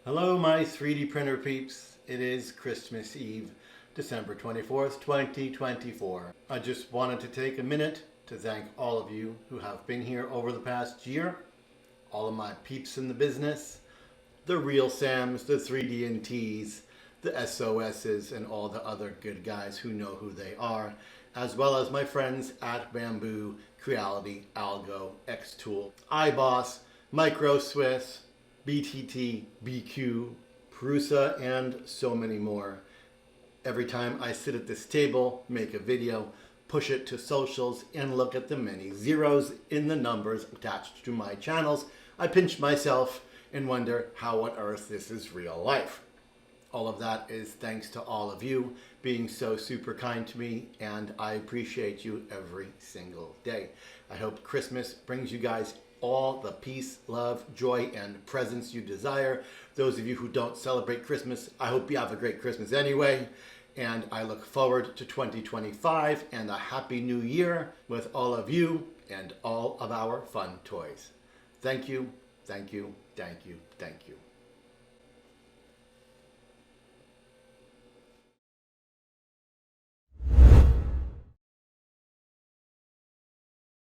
Hello my 3D printer peeps. It is Christmas Eve, December 24th, 2024. I just wanted to take a minute to thank all of you who have been here over the past year, all of my peeps in the business, the real Sams, the 3D&Ts, the SOSs, and all the other good guys who know who they are, as well as my friends at Bamboo, Creality, Algo, Xtool, iBoss, Micro Swiss, BTT, BQ, Prusa, and so many more. Every time I sit at this table, make a video, push it to socials, and look at the many zeros in the numbers attached to my channels, I pinch myself and wonder how on earth this is real life. All of that is thanks to all of you being so super kind to me, and I appreciate you every single day. I hope Christmas brings you guys all the peace, love, joy, and presents you desire. Those of you who don't celebrate Christmas, I hope you have a great Christmas anyway. And I look forward to 2025 and a Happy New Year with all of you and all of our fun toys. Thank you, thank you, thank you, thank you.